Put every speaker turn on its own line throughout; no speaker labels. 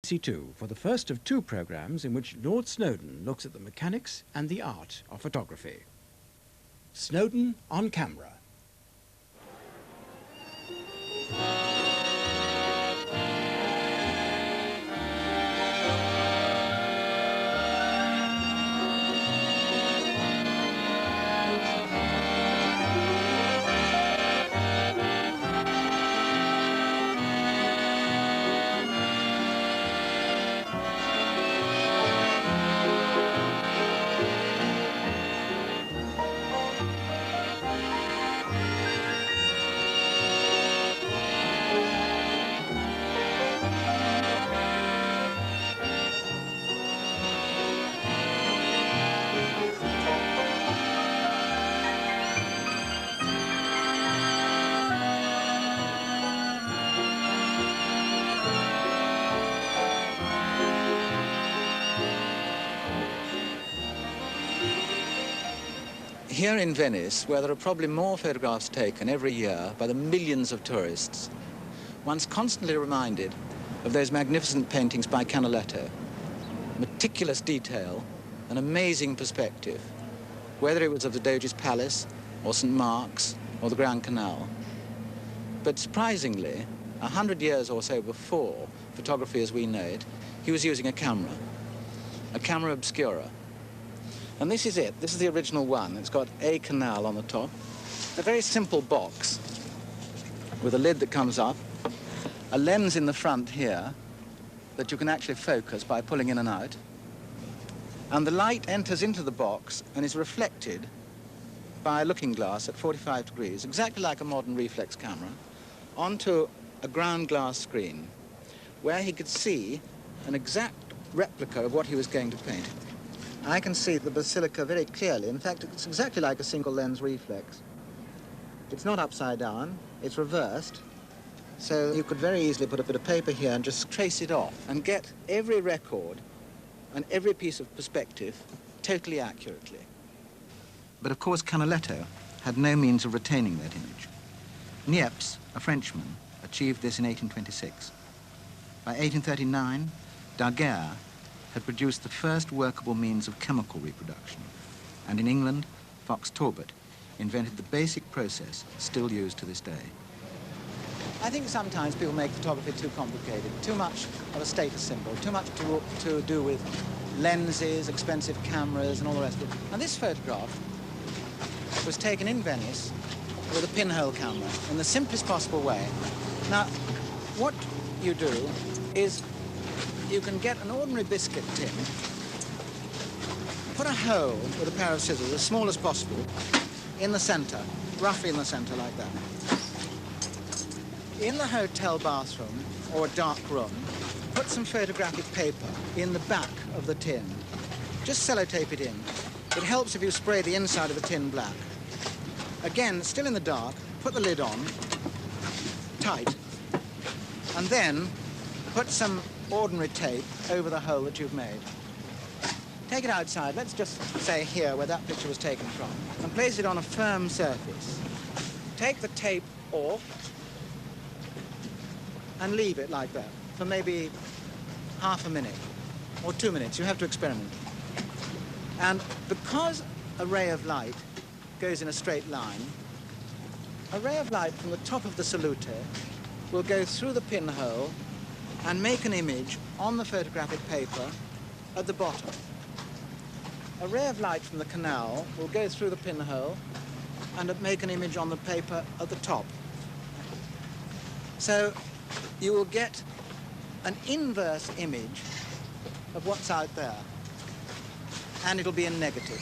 BBC2 for the first of two programmes in which Lord Snowdon looks at the mechanics and the art of photography. Snowdon on camera.
Here in Venice, where there are probably more photographs taken every year by the millions of tourists, one's constantly reminded of those magnificent paintings by Canaletto. Meticulous detail, an amazing perspective, whether it was of the Doge's Palace, or St. Mark's, or the Grand Canal. But surprisingly, 100 years or so before photography as we know it, he was using a camera obscura. And this is it. This is the original one. It's got a canal on the top, a very simple box with a lid that comes up, a lens in the front here that you can actually focus by pulling in and out, and the light enters into the box and is reflected by a looking glass at 45 degrees, exactly like a modern reflex camera, onto a ground glass screen where he could see an exact replica of what he was going to paint. I can see the basilica very clearly. In fact, it's exactly like a single lens reflex. It's not upside down, it's reversed. So you could very easily put a bit of paper here and just trace it off and get every record and every piece of perspective totally accurately. But of course, Canaletto had no means of retaining that image. Niepce, a Frenchman, achieved this in 1826. By 1839, Daguerre had produced the first workable means of chemical reproduction. And in England, Fox Talbot invented the basic process still used to this day. I think sometimes people make photography too complicated, too much of a status symbol, too much to do with lenses, expensive cameras, and all the rest of it. And this photograph was taken in Venice with a pinhole camera in the simplest possible way. Now, what you do is you can get an ordinary biscuit tin, put a hole with a pair of scissors, as small as possible, in the center, roughly in the center like that. In the hotel bathroom or a dark room, put some photographic paper in the back of the tin. Just sellotape it in. It helps if you spray the inside of the tin black. Again, still in the dark, put the lid on, tight, and then put some ordinary tape over the hole that you've made. Take it outside, let's just say here where that picture was taken from, and place it on a firm surface. Take the tape off and leave it like that for maybe half a minute or 2 minutes. You have to experiment. And because a ray of light goes in a straight line, a ray of light from the top of the salute will go through the pinhole and make an image on the photographic paper at the bottom. A ray of light from the canal will go through the pinhole and make an image on the paper at the top. So you will get an inverse image of what's out there, and it'll be in negative.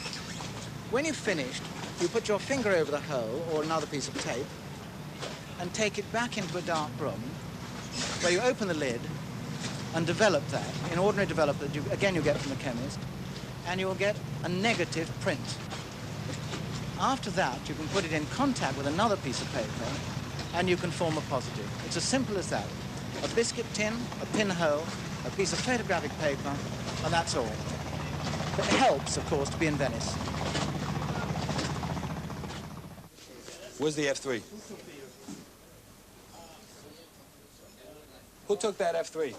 When you've finished, you put your finger over the hole or another piece of tape and take it back into a dark room where you open the lid and develop that, in ordinary developer that you get from the chemist, and you will get a negative print. After that, you can put it in contact with another piece of paper and you can form a positive. It's as simple as that. A biscuit tin, a pinhole, a piece of photographic paper, and that's all. But it helps, of course, to be in Venice.
Where's the F3? Who took that F3?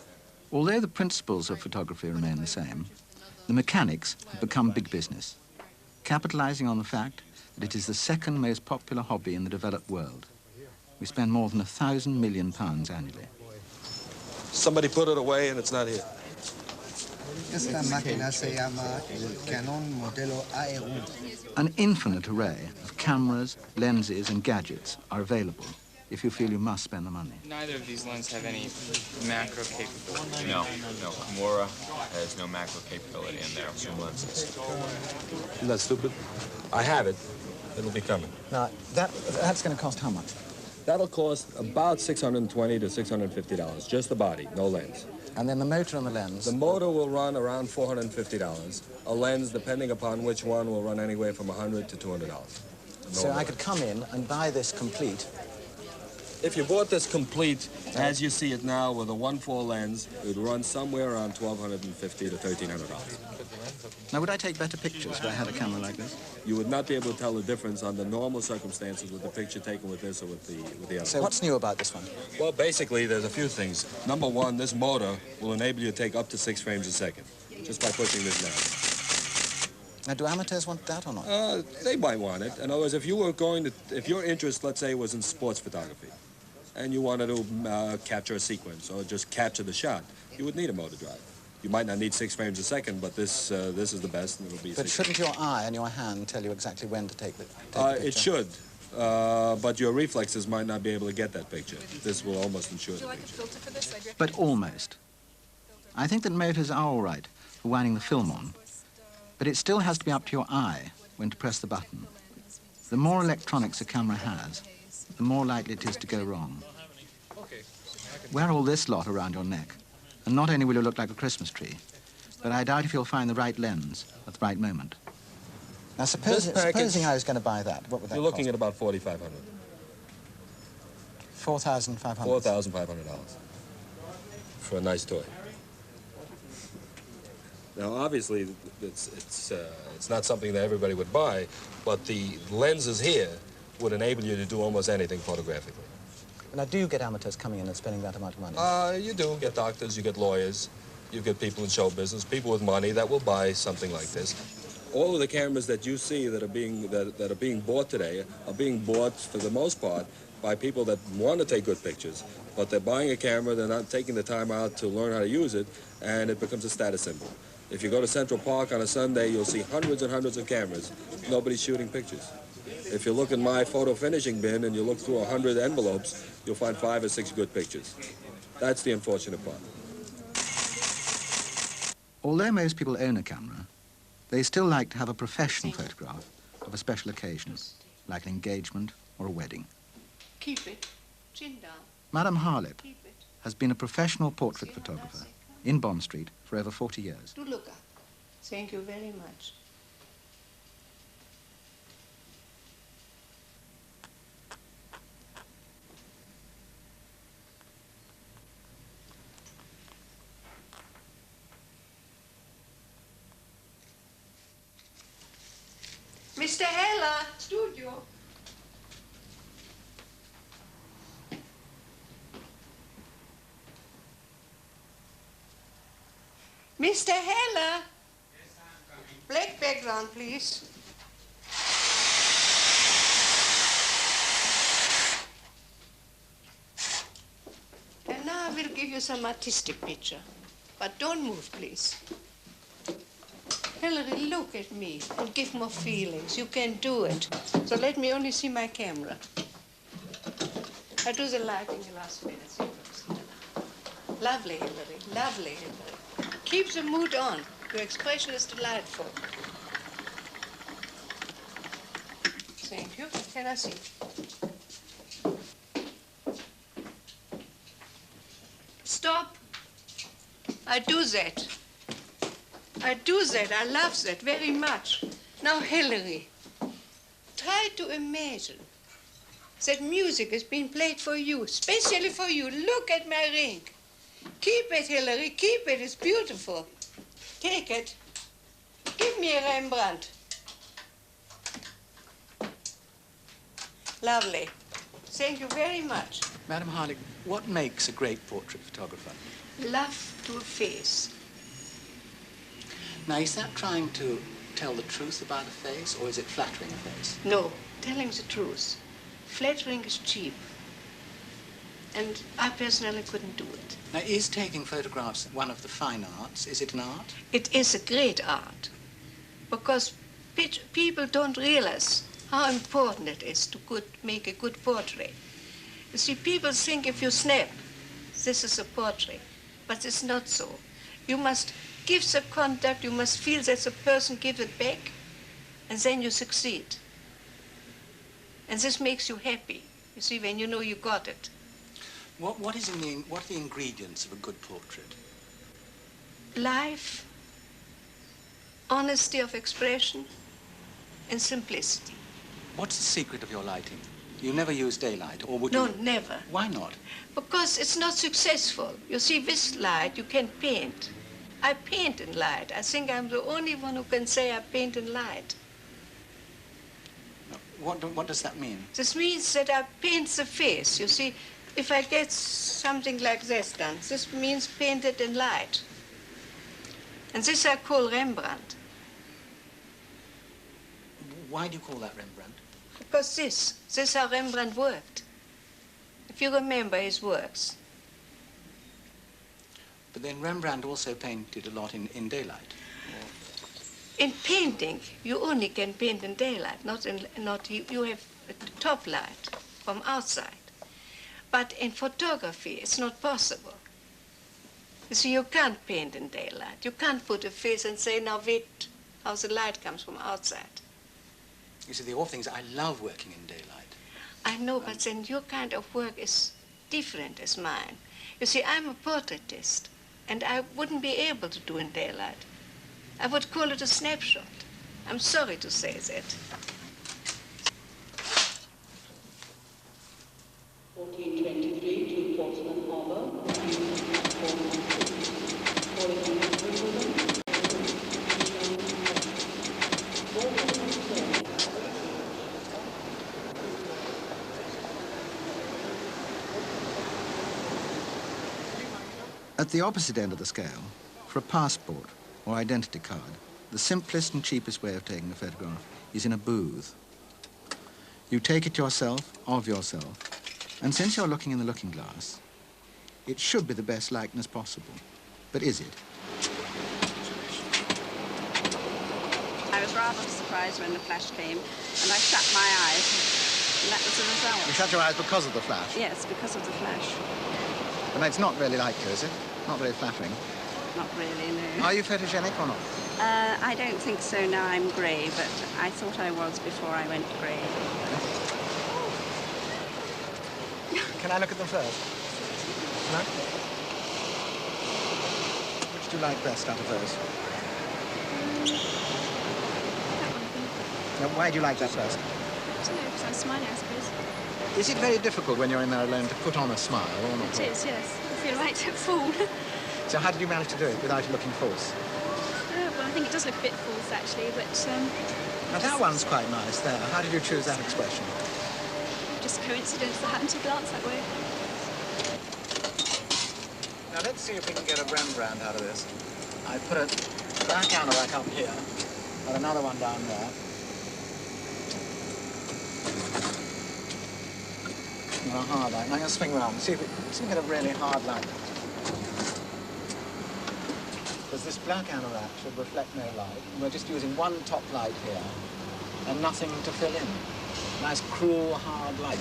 Although the principles of photography remain the same, the mechanics have become big business, capitalizing on the fact that it is the second most popular hobby in the developed world. We spend more than £1,000 million annually.
Somebody put it away and it's not here.
Esta máquina se llama el Canon Modelo AE1.
An infinite array of cameras, lenses and gadgets are available if you feel you must spend the money.
Neither of these lenses have any macro capability.
No. Kimura has no macro capability in their zoom lenses.
Isn't that stupid? I have it. It'll be coming.
Now, that's going to cost how much?
That'll cost about $620 to $650, just the body, no lens.
And then the motor and the lens?
The motor will run around $450. A lens, depending upon which one, will run anywhere from $100 to $200.
So I could come in and buy this complete.
If you bought this complete, as you see it now, with a 1.4 lens, it would run somewhere around $1,250 to $1,300.
Now, would I take better pictures if I had a camera like this?
You would not be able to tell the difference under normal circumstances with the picture taken with this or with the other.
So what's new about this one?
Well, basically, there's a few things. Number one, this motor will enable you to take up to 6 frames a second, just by pushing this down.
Now, do amateurs want that or not?
They might want it. In other words, if your interest, let's say, was in sports photography, and you wanted to capture a sequence or just capture the shot, you would need a motor drive. You might not need 6 frames a second, but this is the best, and it'll be.
But shouldn't your eye and your hand tell you exactly when to take the picture?
It should, but your reflexes might not be able to get that picture. This will almost ensure the picture.
But almost. I think that motors are all right for winding the film on, but it still has to be up to your eye when to press the button. The more electronics a camera has, the more likely it is to go wrong. Wear all this lot around your neck, and not only will you look like a Christmas tree, but I doubt if you'll find the right lens at the right moment. Now, supposing I was going to buy that, what would that
You're looking
cost?
at about $4,500.
$4,500?
$4,500 for a nice toy. Now, obviously, it's not something that everybody would buy, but the lenses here would enable you to do almost anything photographically.
Now, do you get amateurs coming in and spending that amount of money?
You do get doctors, you get lawyers, you get people in show business, people with money that will buy something like this. All of the cameras that you see that are being bought today are being bought, for the most part, by people that want to take good pictures, but they're buying a camera, they're not taking the time out to learn how to use it, and it becomes a status symbol. If you go to Central Park on a Sunday, you'll see hundreds and hundreds of cameras. Nobody's shooting pictures. If you look in my photo finishing bin and you look through 100 envelopes, you'll find 5 or 6 good pictures. That's the unfortunate part.
Although most people own a camera, they still like to have a professional photograph of a special occasion, like an engagement or a wedding.
Keep it. Chin down.
Madame Harlip
Keep it.
has been a professional portrait photographer in Bond Street for over 40 years.
Do look up. Thank you very much. Mr. Heller, studio. Mr. Heller. Black background, please. And now I will give you some artistic picture. But don't move, please. Hillary, look at me and give more feelings. You can do it. So let me only see my camera. I do the lighting the last minute. Lovely, Hillary. Lovely, Hillary. Keep the mood on. Your expression is delightful. Thank you. Can I see? Stop. I do that. I do that. I love that very much. Now, Hillary, try to imagine that music is being played for you, especially for you. Look at my ring. Keep it, Hillary. Keep it. It's beautiful. Take it. Give me a Rembrandt. Lovely. Thank you very much.
Madame Harlip, what makes a great portrait photographer?
Love to a face.
Now, is that trying to tell the truth about a face, or is it flattering a face?
No, telling the truth. Flattering is cheap. And I personally couldn't do it.
Now, is taking photographs one of the fine arts? Is it an art?
It is a great art, because people don't realize how important it is to make a good portrait. You see, people think if you snap, this is a portrait, but it's not so. You must give the contact, you must feel that the person gives it back, and then you succeed. And this makes you happy, you see, when you know you got it.
What are the ingredients of a good portrait?
Life, honesty of expression, and simplicity.
What's the secret of your lighting? You never use daylight, or would you?
No, never.
Why not?
Because it's not successful. You see, with light, you can paint. I paint in light. I think I'm the only one who can say I paint in light.
What does that mean?
This means that I paint the face. You see, if I get something like this done, this means painted in light. And this I call Rembrandt.
Why do you call that Rembrandt?
Because this is how Rembrandt worked. If you remember his works.
But then Rembrandt also painted a lot in daylight.
In painting, you only can paint in daylight, you have a top light from outside. But in photography, it's not possible. You see, you can't paint in daylight. You can't put a face and say, now wait, how the light comes from outside.
You see, the awful thing is I love working in daylight.
I know, but then your kind of work is different as mine. You see, I'm a portraitist, and I wouldn't be able to do in daylight. I would call it a snapshot. I'm sorry to say that.
1423 to Portsmouth Harbour.
At the opposite end of the scale, for a passport or identity card, the simplest and cheapest way of taking a photograph is in a booth. You take it yourself, of yourself, and since you're looking in the looking glass, it should be the best likeness possible. But is it?
I was rather surprised when the flash came, and I shut my eyes, and that was the result.
You shut your eyes because of the flash?
Yes, because of the flash.
But it's not really like you, is it? Not very flattering.
Not really, no.
Are you photogenic or not?
I don't think so now. I'm grey, but I thought I was before I went grey.
Can I look at them first? No? Which do you like best out of those?
That one, I think.
Now, why do you like that first?
I don't know, because I was smiling, I suppose.
Is it very difficult when you're in there alone to put on a smile or not?
It is, yes. I feel like a fool.
So how did you manage to do it without it looking false?
Well, I think it does look a bit false, actually, but...
Now, that one's quite nice there. How did you choose that expression?
Just coincidence that happened to glance that way.
Now, let's see if we can get a Rembrandt out of this. I put a black anorak up here, and another one down there. And a hard light. Now, I'm going to swing around and see if we can get a really hard light. Because this black anorak should reflect no light, and we're just using one top light here, and nothing to fill in. Nice, cruel, hard light.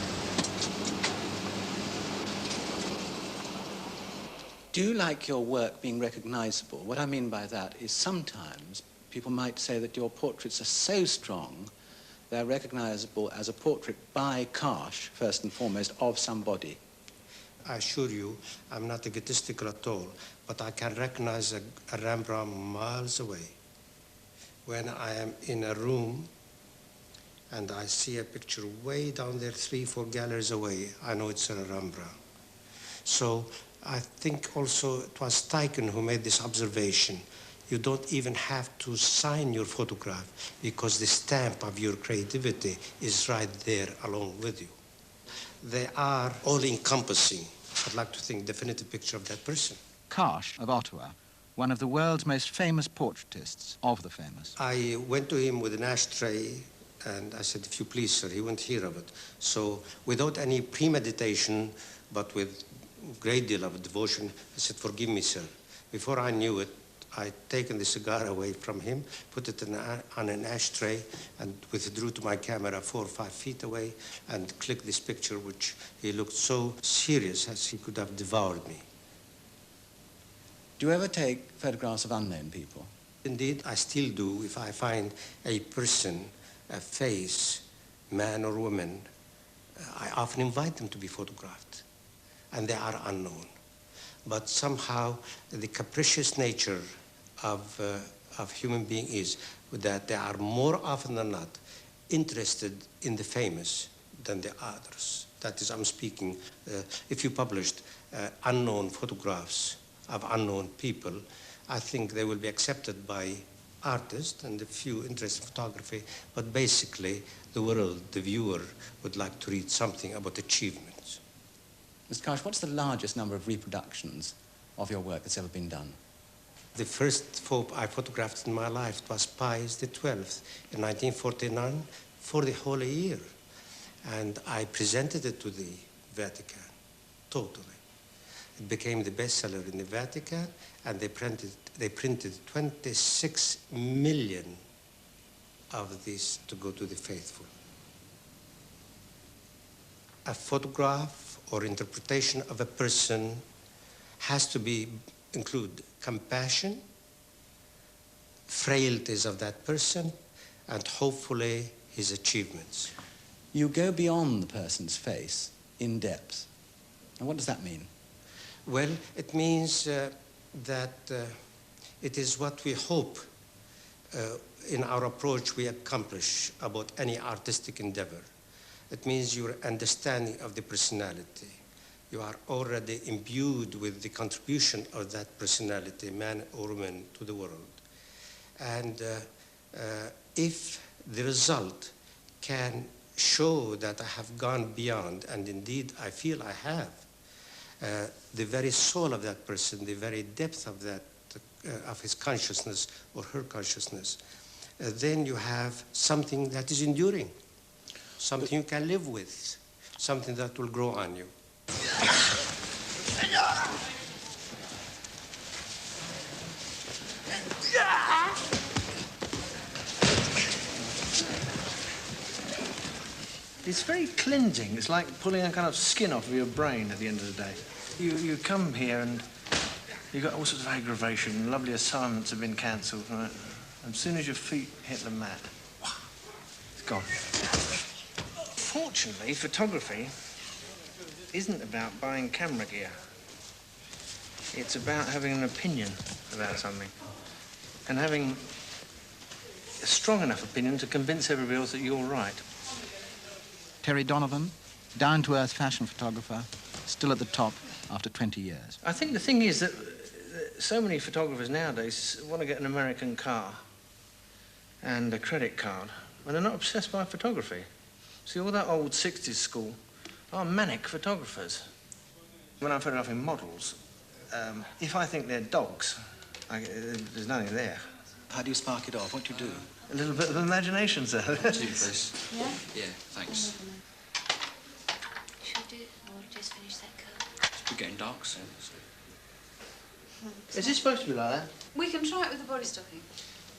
Do you like your work being recognizable? What I mean by that is sometimes people might say that your portraits are so strong they're recognizable as a portrait by Karsh, first and foremost, of somebody.
I assure you, I'm not egotistical at all, but I can recognize a Rembrandt miles away. When I am in a room and I see a picture way down there, 3-4 galleries away, I know it's a Rembrandt. So I think also it was Teichen who made this observation. You don't even have to sign your photograph because the stamp of your creativity is right there along with you. They are all-encompassing. I'd like to think definitive picture of that person.
Karsh of Ottawa, one of the world's most famous portraitists of the famous.
I went to him with an ashtray and I said, if you please, sir, he wouldn't hear of it. So without any premeditation, but with a great deal of devotion, I said, forgive me, sir. Before I knew it, I'd taken the cigar away from him, put it on an ashtray, and withdrew to my camera 4 or 5 feet away and clicked this picture, which he looked so serious as he could have devoured me.
Do you ever take photographs of unknown people?
Indeed, I still do. If I find a person, a face, man or woman, I often invite them to be photographed, and they are unknown. But somehow the capricious nature of human being is that they are more often than not interested in the famous than the others. That is, I'm speaking, if you published unknown photographs of unknown people, I think they will be accepted by artists and a few interested in photography, but basically the world, the viewer, would like to read something about achievements.
Mr. Karsh, what's the largest number of reproductions of your work that's ever been done?
The first I photographed in my life was Pius XII in 1949 for the Holy Year. And I presented it to the Vatican, totally. It became the bestseller in the Vatican, and they printed 26 million of these to go to the faithful. A photograph or interpretation of a person has to include compassion, frailties of that person, and hopefully his achievements.
You go beyond the person's face in depth. And what does that mean?
Well, it means that it is what we hope in our approach we accomplish about any artistic endeavor. It means your understanding of the personality. You are already imbued with the contribution of that personality, man or woman, to the world. And if the result can show that I have gone beyond, and indeed I feel I have, the very soul of that person, the very depth of that, of his consciousness or her consciousness, then you have something that is enduring, something you can live with, something that will grow on you.
It's very cleansing. It's like pulling a kind of skin off of your brain at the end of the day. You come here and you've got all sorts of aggravation, lovely assignments have been cancelled, right? And as soon as your feet hit the mat, it's gone. Fortunately, photography isn't about buying camera gear. It's about having an opinion about something and having a strong enough opinion to convince everybody else that you're right.
Terry Donovan, down-to-earth fashion photographer, still at the top after 20 years.
I think the thing is that so many photographers nowadays want to get an American car and a credit card, and they're not obsessed by photography. See, all that old 60s school are manic photographers. When I'm photographing models, if I think they're dogs, there's nothing there.
How do you spark it off? What do you do?
A little bit of imagination, sir.
Two, please.
Yeah?
Yeah, thanks.
Should we do it, or just finish that curve?
We're getting dark soon.
Is it supposed to be like that?
We can try it with the body stocking.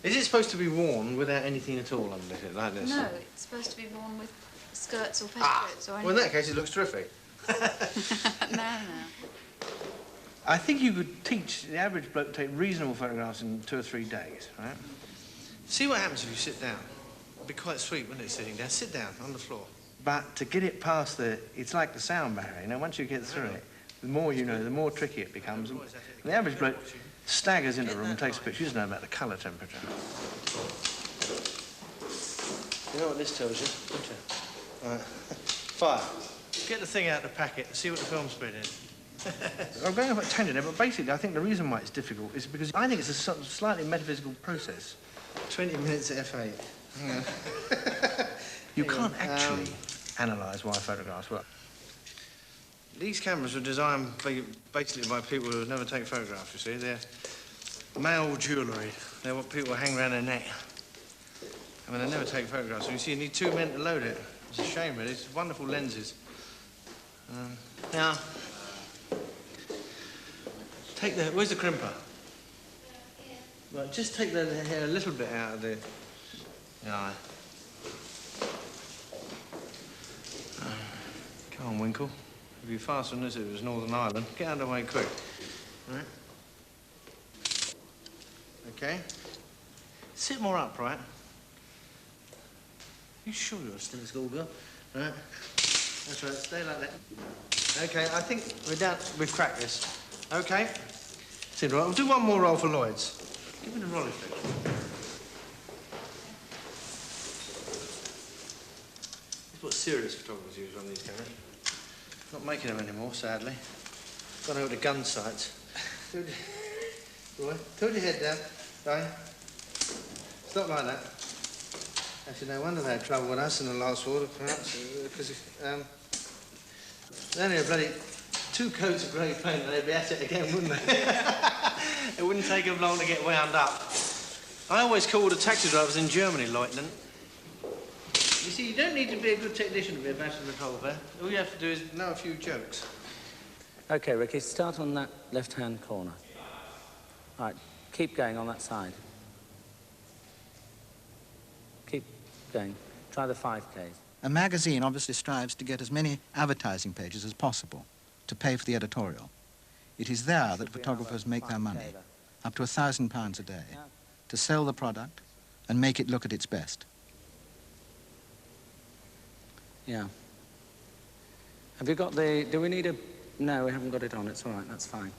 Is it supposed to be worn without anything at all under it, like this?
No, it's supposed to be worn with skirts or petticoats or anything.
Well, in that case, it looks terrific.
No.
I think you could teach the average bloke to take reasonable photographs in 2 or 3 days, right? See what happens if you sit down. It'd be quite sweet, wouldn't it, sitting down? Sit down on the floor. But to get it past it's like the sound barrier, you know, once you get through it, the more you know, the more tricky it becomes. And the average bloke staggers into a room and takes a picture. He doesn't know about the colour temperature. You know what this tells you, don't you? Right. Fire. Get the thing out of the packet and see what the film speed is. I'm going off at a tangent there, but basically I think the reason why it's difficult is because I think it's a sort of slightly metaphysical process. 20 minutes at F8. You can't actually analyse why photographs work. These cameras were designed basically by people who never take photographs, you see. They're male jewellery. They're what people hang around their neck. I mean, they never take photographs. So you see, you need 2 men to load it. It's a shame, really. It's wonderful lenses. Now, take the... Where's the crimper? Right, just take the hair a little bit out of the eye. Come on, Winkle. It'd be faster than this if it was Northern Ireland. Get out of the way quick. Right. Okay. Sit more upright. You sure you're still a schoolgirl? Right. That's right. Stay like that. Okay, I think we've cracked this. Okay. Sit right. We'll do one more roll for Lloyd's. Give me the roller stick. This is what serious photographers use on these cameras. Not making them anymore, sadly. Gone over to gun sites. Roy, tilt your head down. Right. Stop like that. Actually, no wonder they had trouble with us in the last war, perhaps, because they only had bloody 2 coats of grey paint and they'd be at it again, wouldn't they? It wouldn't take them long to get wound up. I always called the taxi drivers in Germany, Lieutenant. You see, you don't need to be a good technician to be a master photographer. All you have to do is know a few jokes.
OK, Ricky, start on that left-hand corner. All right, keep going on that side. Keep going. Try the 5Ks.
A magazine obviously strives to get as many advertising pages as possible to pay for the editorial. It is there that photographers make their money, up to £1,000 a day, to sell the product and make it look at its best.
Yeah. Have you got the... Do we need a... No, we haven't got it on. It's all right. That's fine.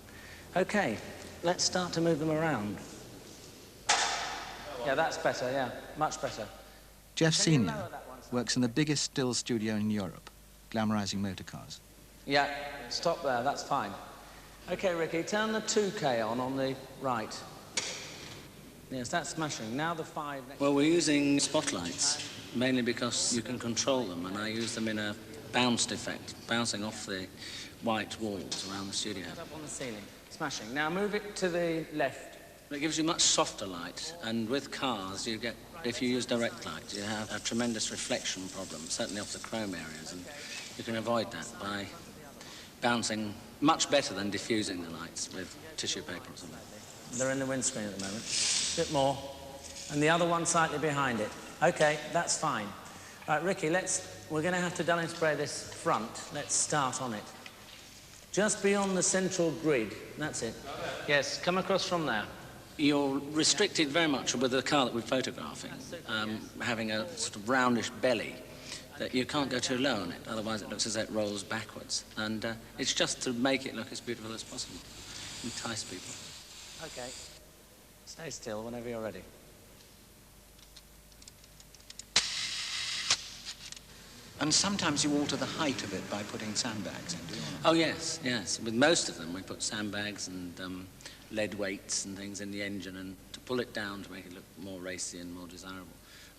OK, let's start to move them around. Yeah, that's better, yeah. Much better.
Jeff Senior works in the biggest still studio in Europe, glamorizing motor cars.
Yeah, stop there. That's fine. OK, Ricky, turn the 2K on the right. Yes, that's smashing. Now the 5... Well, we're using spotlights, mainly because you can control them, and I use them in a bounced effect, bouncing off the white walls around the studio. Up on the ceiling. Smashing. Now move it to the left. It gives you much softer light, and with cars, you get... If you use direct light, you have a tremendous reflection problem, certainly off the chrome areas, and you can avoid that by bouncing much better than diffusing the lights with tissue paper or something. They're in the windscreen at the moment. A bit more. And the other one slightly behind it. OK, that's fine. Right, Ricky, we're going to have to dulling spray this front. Let's start on it. Just beyond the central grid. That's it. Yes, come across from there. You're restricted very much with the car that we're photographing, having a sort of roundish belly, that you can't go too low on it, otherwise it looks as though it rolls backwards. And it's just to make it look as beautiful as possible, entice people. OK. Stay still whenever you're ready.
And sometimes you alter the height of it by putting sandbags in, do you?
Oh, yes, yes. With most of them, we put sandbags and lead weights and things in the engine, and to pull it down to make it look more racy and more desirable.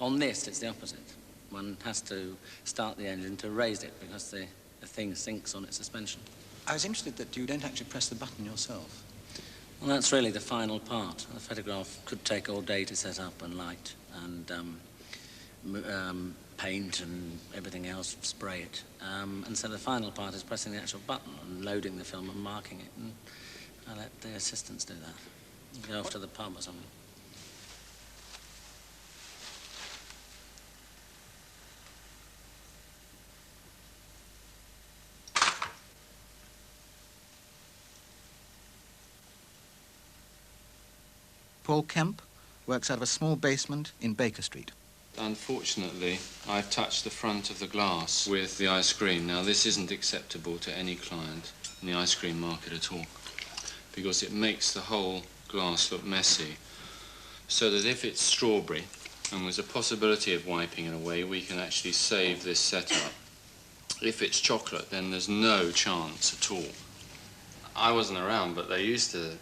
On this, it's the opposite. One has to start the engine to raise it because the thing sinks on its suspension.
I was interested that you don't actually press the button yourself.
Well, that's really the final part. A photograph could take all day to set up and light and paint and everything else, spray it. And so the final part is pressing the actual button and loading the film and marking it. And I let the assistants do that. Go off to the pub or something.
Paul Kemp works out of a small basement in Baker Street.
Unfortunately, I've touched the front of the glass with the ice cream. Now, this isn't acceptable to any client in the ice cream market at all, because it makes the whole glass look messy. So that if it's strawberry, and there's a possibility of wiping it away, we can actually save this setup. If it's chocolate, then there's no chance at all. I wasn't around, but they used to,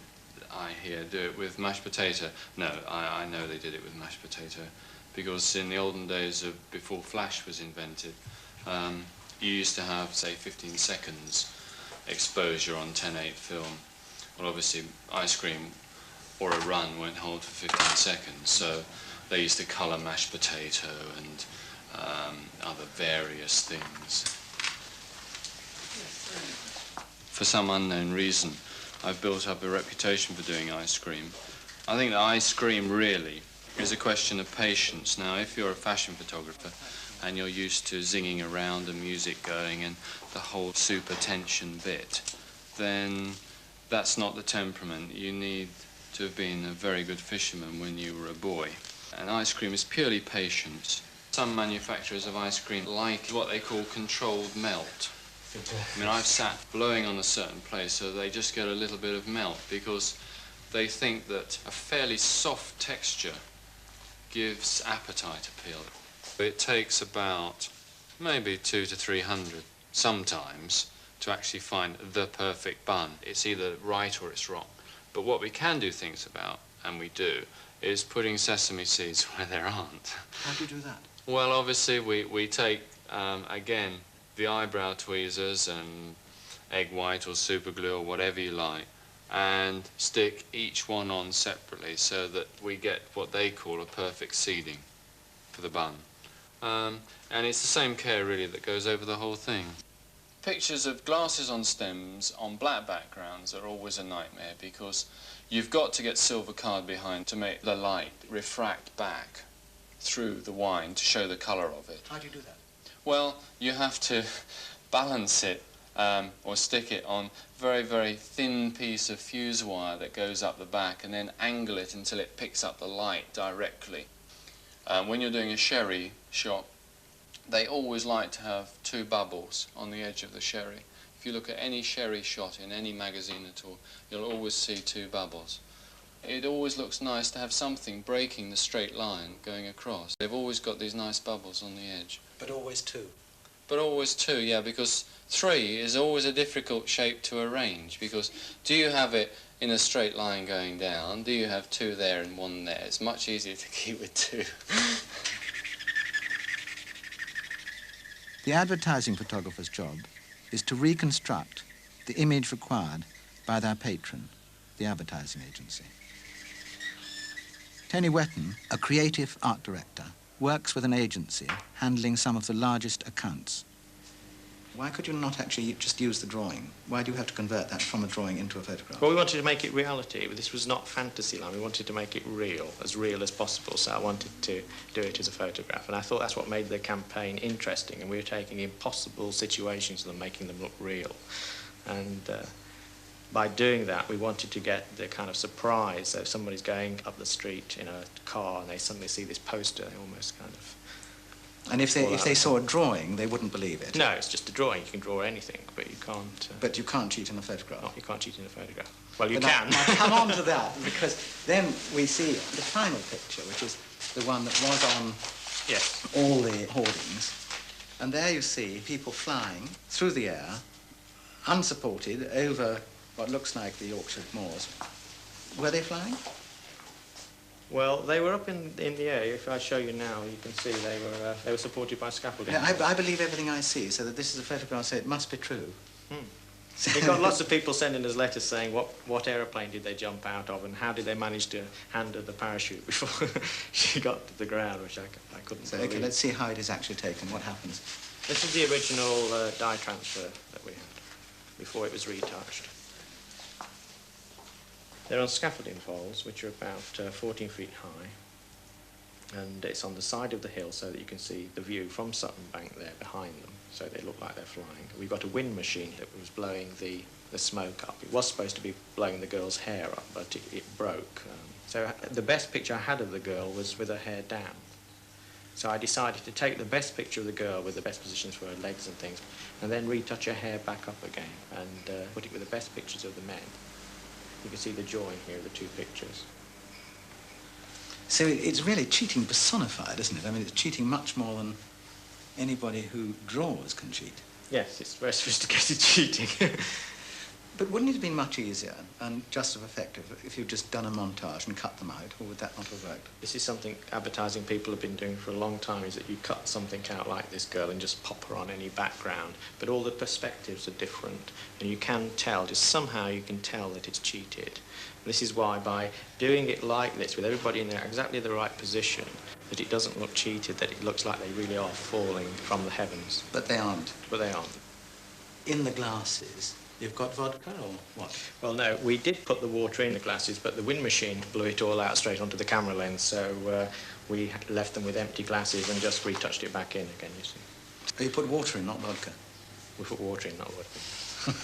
I hear, do it with mashed potato. No, I know they did it with mashed potato, because in the olden days of before flash was invented, you used to have, say, 15 seconds exposure on 10:8 film. Well, obviously, ice cream or a run won't hold for 15 seconds, so they used to colour mashed potato and other various things. For some unknown reason, I've built up a reputation for doing ice cream. I think that ice cream really is a question of patience. Now, if you're a fashion photographer and you're used to zinging around and music going and the whole super tension bit, then that's not the temperament. You need to have been a very good fisherman when you were a boy. And ice cream is purely patience. Some manufacturers of ice cream like what they call controlled melt. I mean, I've sat blowing on a certain place so they just get a little bit of melt because they think that a fairly soft texture gives appetite appeal. It takes about maybe 200 to 300 sometimes to actually find the perfect bun. It's either right or it's wrong. But what we can do things about, and we do, is putting sesame seeds where there aren't.
How do you do that?
Well, obviously we take, again, the eyebrow tweezers and egg white or super glue or whatever you like, and stick each one on separately so that we get what they call a perfect seeding for the bun. And it's the same care really that goes over the whole thing. Pictures of glasses on stems on black backgrounds are always a nightmare because you've got to get silver card behind to make the light refract back through the wine to show the colour of it.
How do you do that?
Well, you have to balance it or stick it on a very, very thin piece of fuse wire that goes up the back and then angle it until it picks up the light directly. When you're doing a sherry shot, they always like to have 2 bubbles on the edge of the sherry. If you look at any sherry shot in any magazine at all, you'll always see 2 bubbles. It always looks nice to have something breaking the straight line going across. They've always got these nice bubbles on the edge.
But always 2.
But always 2, yeah, because 3 is always a difficult shape to arrange, because do you have it in a straight line going down? Do you have 2 there and 1 there? It's much easier to keep with 2.
The advertising photographer's job is to reconstruct the image required by their patron, the advertising agency. Tony Wetton, a creative art director, works with an agency handling some of the largest accounts. Why could you not actually just use the drawing? Why do you have to convert that from a drawing into a photograph?
Well, we wanted to make it reality. This was not fantasy land. We wanted to make it real as possible, so I wanted to do it as a photograph. And I thought that's what made the campaign interesting, and we were taking impossible situations and making them look real. And by doing that, we wanted to get the kind of surprise. So if somebody's going up the street in a car and they suddenly see this poster, they almost kind of...
And if they saw a drawing, they wouldn't believe it?
No, it's just a drawing. You can draw anything, but you can't...
But you can't cheat in a photograph?
No, you can't cheat in a photograph. Well, you
but
can.
I'll come on to that, because then we see the final picture, which is the one that was on all the hoardings. And there you see people flying through the air, unsupported, over what looks like the Yorkshire moors. Were they flying?
Well, they were up in the air. If I show you now, you can see they were supported by scaffolding.
Yeah, I believe everything I see, so that this is a photograph, so it must be true.
We got lots of people sending us letters saying what aeroplane did they jump out of and how did they manage to hand her the parachute before she got to the ground, which I couldn't believe.
Okay, let's see how it is actually taken. What happens?
This is the original dye transfer that we had before it was retouched. They're on scaffolding poles, which are about 14 feet high, and it's on the side of the hill so that you can see the view from Sutton Bank there behind them, so they look like they're flying. We've got a wind machine that was blowing the smoke up. It was supposed to be blowing the girl's hair up, but it broke. So the best picture I had of the girl was with her hair down. So I decided to take the best picture of the girl with the best positions for her legs and things, and then retouch her hair back up again, and put it with the best pictures of the men. You can see the join here, the 2 pictures.
So it's really cheating personified, isn't it? I mean, it's cheating much more than anybody who draws can cheat.
Yes, it's very sophisticated cheating.
But wouldn't it have been much easier and just as effective if you'd just done a montage and cut them out, or would that not have worked?
This is something advertising people have been doing for a long time, is that you cut something out like this girl and just pop her on any background. But all the perspectives are different, and you can tell, just somehow you can tell that it's cheated. This is why, by doing it like this, with everybody in there exactly the right position, that it doesn't look cheated, that it looks like they really are falling from the heavens.
But they aren't.
But they aren't.
In the glasses, you've got vodka or what?
Well, no, we did put the water in the glasses, but the wind machine blew it all out straight onto the camera lens, so we left them with empty glasses and just retouched it back in again, you see.
Oh, you put water in, not vodka?
We put water in, not vodka.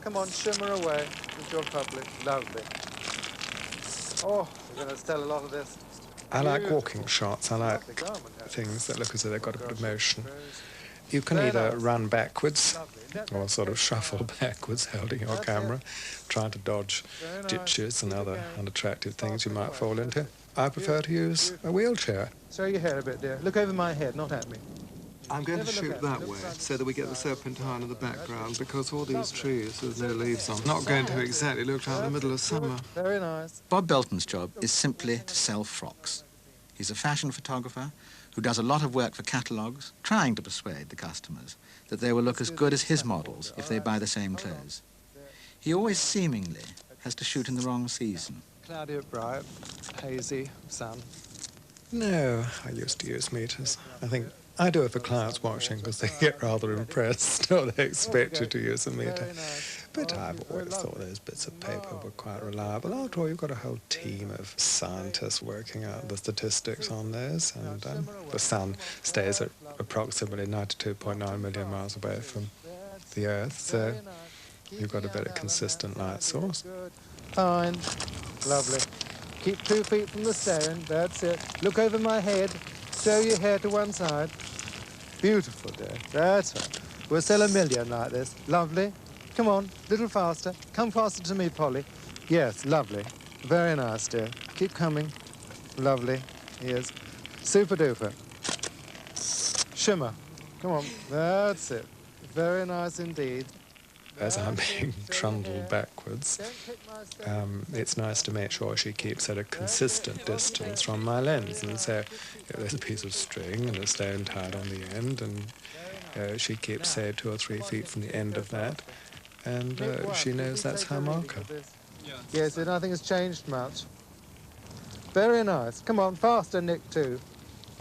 Come on, shimmer away with your public. Lovely. Oh, we're going to sell a lot of this.
I like walking shots. I like things that look as though they've got a bit of motion. You can either run backwards or sort of shuffle backwards, holding your camera, trying to dodge ditches and other unattractive things you might fall into. I prefer to use a wheelchair.
Show your hair a bit, dear. Look over my head, not at me.
I'm going to shoot that way so that we get the serpentine in the background, because all these trees with no leaves on not going to exactly look like the middle of summer.
Very nice.
Bob Belton's job is simply to sell frocks. He's a fashion photographer who does a lot of work for catalogues, trying to persuade the customers that they will look as good as his models if they buy the same clothes. He always seemingly has to shoot in the wrong season.
Cloudy at bright, hazy, sun.
No, I used to use meters. I think I do it for clients watching because they get rather impressed, or they expect you to use a meter. But I've always thought those bits of paper were quite reliable. After all, you've got a whole team of scientists working out the statistics on those, and the sun stays at approximately 92.9 million miles away from the Earth, so you've got a very consistent light source.
Fine. Lovely. Keep 2 feet from the stone. That's it. Look over my head. Show your hair to one side. Beautiful, dear. That's right. We'll sell 1 million like this. Lovely. Come on, a little faster. Come faster to me, Polly. Yes, lovely. Very nice, dear. Keep coming. Lovely. Yes. Super duper. Shimmer. Come on. That's it. Very nice indeed.
As I'm being trundled backwards, it's nice to make sure she keeps at a consistent distance from my lens. And so there's a piece of string and a stone tied on the end, and she keeps, say, 2 or 3 feet from the end of that, and she knows that's her marker.
Yes, and nothing has changed much. Very nice. Come on, faster, Nick, too.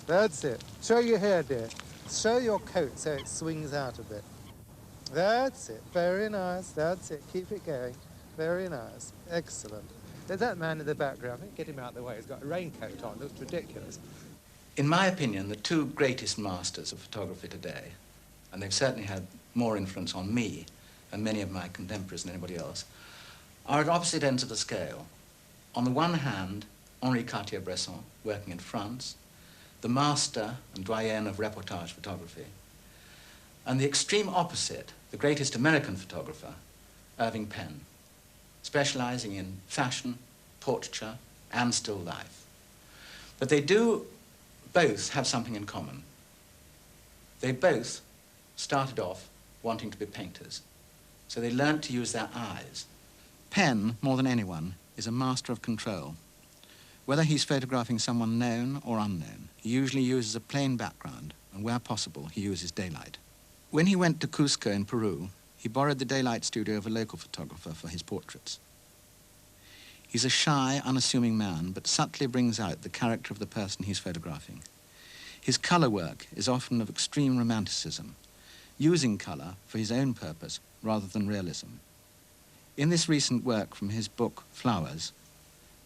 That's it. Show your hair, dear. Show your coat so it swings out a bit. That's it. Very nice. That's it. Keep it going. Very nice. Excellent. There's that man in the background. Get him out of the way. He's got a raincoat on. Looks ridiculous.
In my opinion, the 2 greatest masters of photography today, and they've certainly had more influence on me and many of my contemporaries than anybody else, are at opposite ends of the scale. On the one hand, Henri Cartier-Bresson, working in France, the master and doyen of reportage photography. And the extreme opposite, the greatest American photographer, Irving Penn, specializing in fashion, portraiture, and still life. But they do both have something in common. They both started off wanting to be painters, so they learned to use their eyes. Penn, more than anyone, is a master of control. Whether he's photographing someone known or unknown, he usually uses a plain background, and where possible, he uses daylight. When he went to Cusco in Peru, he borrowed the daylight studio of a local photographer for his portraits. He's a shy, unassuming man, but subtly brings out the character of the person he's photographing. His colour work is often of extreme romanticism, using colour for his own purpose rather than realism. In this recent work from his book, Flowers,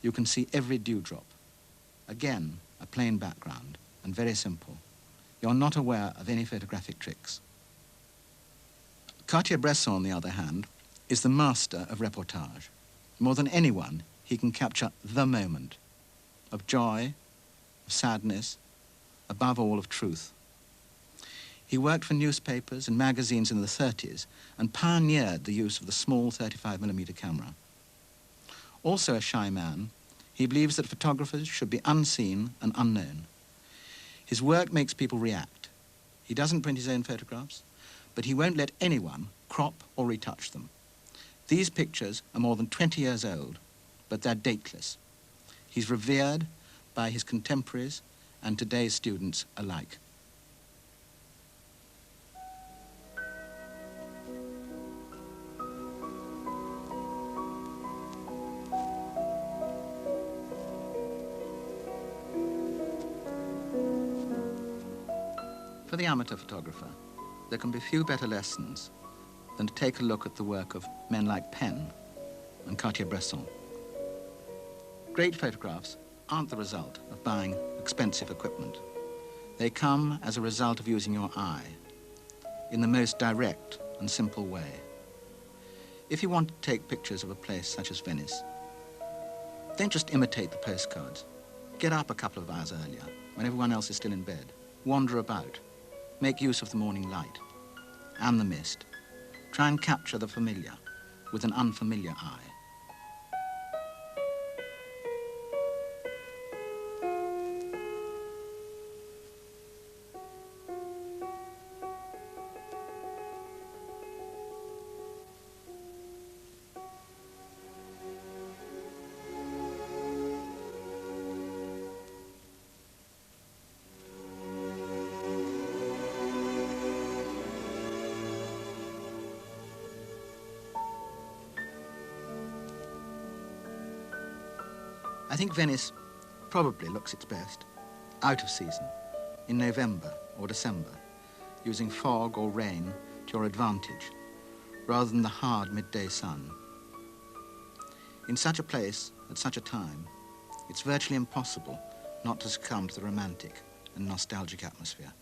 you can see every dewdrop. Again, a plain background, and very simple. You're not aware of any photographic tricks. Cartier-Bresson, on the other hand, is the master of reportage. More than anyone, he can capture the moment of joy, of sadness, above all of truth. He worked for newspapers and magazines in the 30s and pioneered the use of the small 35mm camera. Also a shy man, he believes that photographers should be unseen and unknown. His work makes people react. He doesn't print his own photographs, but he won't let anyone crop or retouch them. These pictures are more than 20 years old, but they're dateless. He's revered by his contemporaries and today's students alike. For the amateur photographer, there can be few better lessons than to take a look at the work of men like Penn and Cartier-Bresson. Great photographs aren't the result of buying expensive equipment. They come as a result of using your eye in the most direct and simple way. If you want to take pictures of a place such as Venice, don't just imitate the postcards. Get up a couple of hours earlier, when everyone else is still in bed. Wander about. Make use of the morning light and the mist. Try and capture the familiar with an unfamiliar eye. I think Venice probably looks its best, out of season, in November or December, using fog or rain to your advantage, rather than the hard midday sun. In such a place, at such a time, it's virtually impossible not to succumb to the romantic and nostalgic atmosphere.